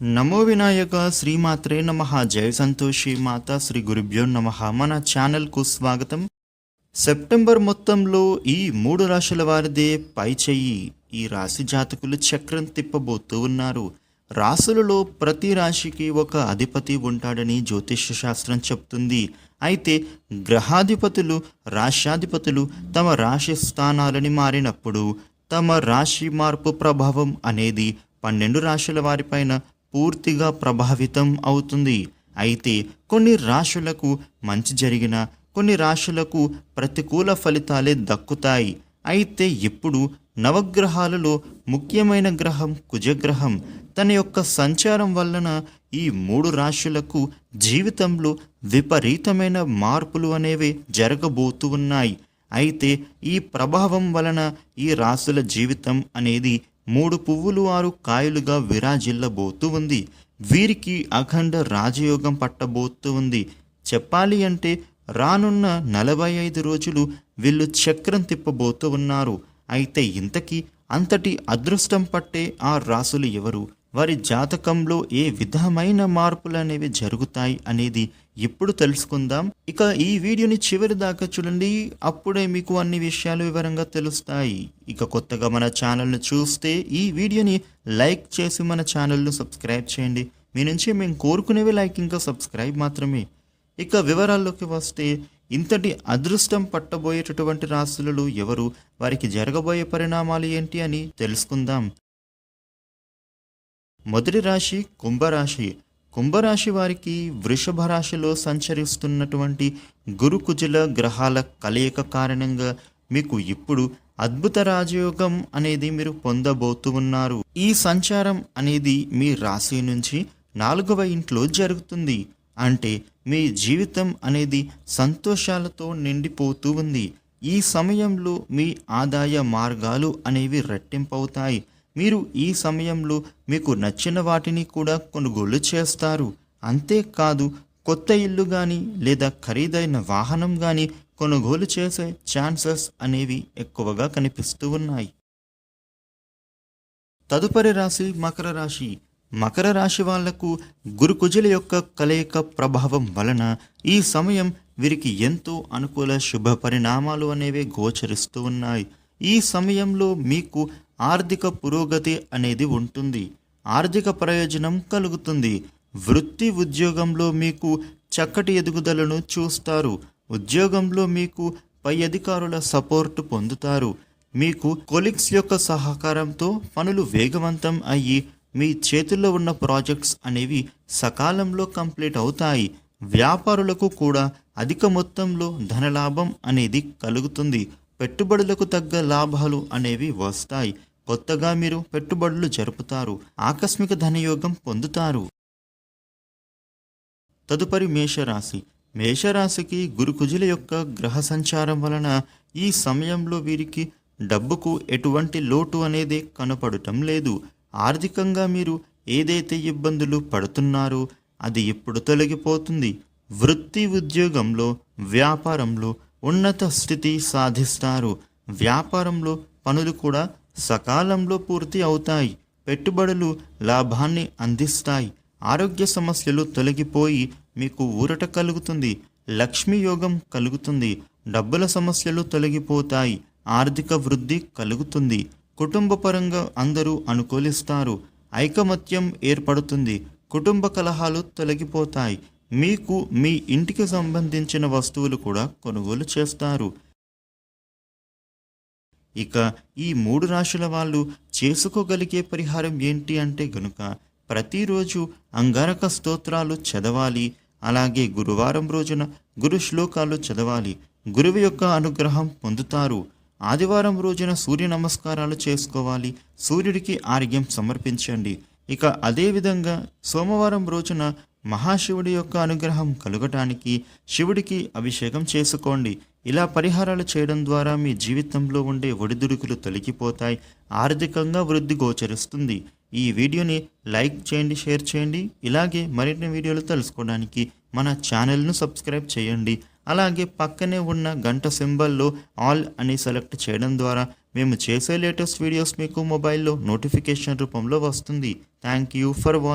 నమో వినాయక శ్రీమాత్రే నమః. జయ సంతోషి మాత శ్రీ గురుభ్యో నమః. మన ఛానల్కు స్వాగతం. సెప్టెంబర్ మొత్తంలో ఈ 3 రాశుల వారిదే పై చెయ్యి. ఈ రాశి జాతకులు చక్రం తిప్పబోతూ ఉన్నారు. రాశులలో ప్రతి రాశికి ఒక అధిపతి ఉంటాడని జ్యోతిష్య శాస్త్రం చెప్తుంది. అయితే గ్రహాధిపతులు రాశ్యాధిపతులు తమ రాశి స్థానాలని మారినప్పుడు తమ రాశి మార్పు ప్రభావం అనేది 12 రాశుల వారిపైన పూర్తిగా ప్రభావితం అవుతుంది. అయితే కొన్ని రాశులకు మంచి జరిగిన కొన్ని రాశులకు ప్రతికూల ఫలితాలే దక్కుతాయి. అయితే ఇప్పుడు నవగ్రహాలలో ముఖ్యమైన గ్రహం కుజగ్రహం తన యొక్క సంచారం వలన ఈ 3 రాశులకు జీవితంలో విపరీతమైన మార్పులు అనేవి జరగబోతూ ఉన్నాయి. అయితే ఈ ప్రభావం వలన ఈ రాశుల జీవితం అనేది 3 పువ్వులు 6 కాయలుగా విరాజిల్లబోతూ ఉంది. వీరికి అఖండ రాజయోగం పట్టబోతూ ఉంది. చెప్పాలి అంటే రానున్న 45 రోజులు వీళ్ళు చక్రం తిప్పబోతూ ఉన్నారు. అయితే ఇంతకీ అంతటి అదృష్టం పట్టే ఆ రాశులు ఎవరు, వారి జాతకంలో ఏ విధమైన మార్పులు అనేవి జరుగుతాయి అనేది ఇప్పుడు తెలుసుకుందాం. ఇక ఈ వీడియోని చివరి దాకా చూడండి, అప్పుడే మీకు అన్ని విషయాలు వివరంగా తెలుస్తాయి. ఇక కొత్తగా మన ఛానల్ను చూస్తే ఈ వీడియోని లైక్ చేసి మన ఛానల్ను సబ్స్క్రైబ్ చేయండి. మీ నుంచి మేము కోరుకునేవి లైక్ ఇంకా సబ్స్క్రైబ్ మాత్రమే. ఇక వివరాల్లోకి వస్తే ఇంతటి అదృష్టం పట్టబోయేటటువంటి రాశులు ఎవరు, వారికి జరగబోయే పరిణామాలు ఏంటి అని తెలుసుకుందాం. మొదటి రాశి కుంభరాశి. కుంభరాశి వారికి వృషభ రాశిలో సంచరిస్తున్నటువంటి గురు కుజుల గ్రహాల కలయిక కారణంగా మీకు ఇప్పుడు అద్భుత రాజయోగం అనేది మీరు పొందబోతూ ఉన్నారు. ఈ సంచారం అనేది మీ రాశి నుంచి 4వ ఇంట్లో జరుగుతుంది. అంటే మీ జీవితం అనేది సంతోషాలతో నిండిపోతూ ఉంది. ఈ సమయంలో మీ ఆదాయ మార్గాలు అనేవి రెట్టింపవుతాయి. మీరు ఈ సమయంలో మీకు నచ్చిన వాటిని కూడా కొనుగోలు చేస్తారు. అంతేకాదు కొత్త ఇల్లు కానీ లేదా ఖరీదైన వాహనం కానీ కొనుగోలు చేసే ఛాన్సెస్ అనేవి ఎక్కువగా కనిపిస్తూ ఉన్నాయి. తదుపరి రాశి మకర రాశి. మకర రాశి వాళ్లకు గురుకుజుల యొక్క కలయిక ప్రభావం వలన ఈ సమయం వీరికి ఎంతో అనుకూల శుభ పరిణామాలు అనేవి గోచరిస్తూ ఉన్నాయి. ఈ సమయంలో మీకు ఆర్థిక పురోగతి అనేది ఉంటుంది. ఆర్థిక ప్రయోజనం కలుగుతుంది. వృత్తి ఉద్యోగంలో మీకు చక్కటి ఎదుగుదలను చూస్తారు. ఉద్యోగంలో మీకు పై అధికారుల సపోర్టు పొందుతారు. మీకు కొలీగ్స్ యొక్క సహకారంతో పనులు వేగవంతం అయ్యి మీ చేతుల్లో ఉన్న ప్రాజెక్ట్స్ అనేవి సకాలంలో కంప్లీట్ అవుతాయి. వ్యాపారులకు కూడా అధిక మొత్తంలో ధనలాభం అనేది కలుగుతుంది. పెట్టుబడులకు తగ్గ లాభాలు అనేవి వస్తాయి. కొత్తగా మీరు పెట్టుబడులు జరుపుతారు. ఆకస్మిక ధనయోగం పొందుతారు. తదుపరి మేషరాశి. మేషరాశికి గురుకుజుల యొక్క గ్రహ సంచారం వలన ఈ సమయంలో వీరికి డబ్బుకు ఎటువంటి లోటు అనేది కనపడటం లేదు. ఆర్థికంగా మీరు ఏదైతే ఇబ్బందులు పడుతున్నారో అది ఇప్పుడు తొలగిపోతుంది. వృత్తి ఉద్యోగంలో వ్యాపారంలో ఉన్నత స్థితి సాధిస్తారు. వ్యాపారంలో పనులు కూడా సకాలంలో పూర్తి అవుతాయి. పెట్టుబడులు లాభాన్ని అందిస్తాయి. ఆరోగ్య సమస్యలు తొలగిపోయి మీకు ఊరట కలుగుతుంది. లక్ష్మీ యోగం కలుగుతుంది. డబ్బుల సమస్యలు తొలగిపోతాయి. ఆర్థిక వృద్ధి కలుగుతుంది. కుటుంబ పరంగా అందరూ అనుకూలిస్తారు. ఐకమత్యం ఏర్పడుతుంది. కుటుంబ కలహాలు తొలగిపోతాయి. మీకు మీ ఇంటికి సంబంధించిన వస్తువులు కూడా కొనుగోలు చేస్తారు. ఇక ఈ 3 రాశుల వాళ్ళు చేసుకోగలిగే పరిహారం ఏంటి అంటే గనుక ప్రతిరోజు అంగారక స్తోత్రాలు చదవాలి. అలాగే గురువారం రోజున గురు శ్లోకాలు చదవాలి. గురువు యొక్క అనుగ్రహం పొందుతారు. ఆదివారం రోజున సూర్య నమస్కారాలు చేసుకోవాలి. సూర్యుడికి ఆర్ఘ్యం సమర్పించండి. ఇక అదేవిధంగా సోమవారం రోజున మహాశివుడి యొక్క అనుగ్రహం కలుగటానికి శివుడికి అభిషేకం చేసుకోండి. ఇలా పరిహారాలు చేయడం ద్వారా మీ జీవితంలో ఉండే ఒడిదుడుకులు తొలగిపోతాయి. ఆర్థికంగా వృద్ధి గోచరిస్తుంది. ఈ వీడియోని లైక్ చేయండి, షేర్ చేయండి. ఇలాగే మరిన్ని వీడియోలు తెలుసుకోవడానికి మన ఛానల్ను సబ్స్క్రైబ్ చేయండి. అలాగే పక్కనే ఉన్న గంట సింబల్లో ఆల్ అని సెలెక్ట్ చేయడం ద్వారా మేము చేసే లేటెస్ట్ వీడియోస్ మీకు మొబైల్లో నోటిఫికేషన్ రూపంలో వస్తుంది. Thank you for watching.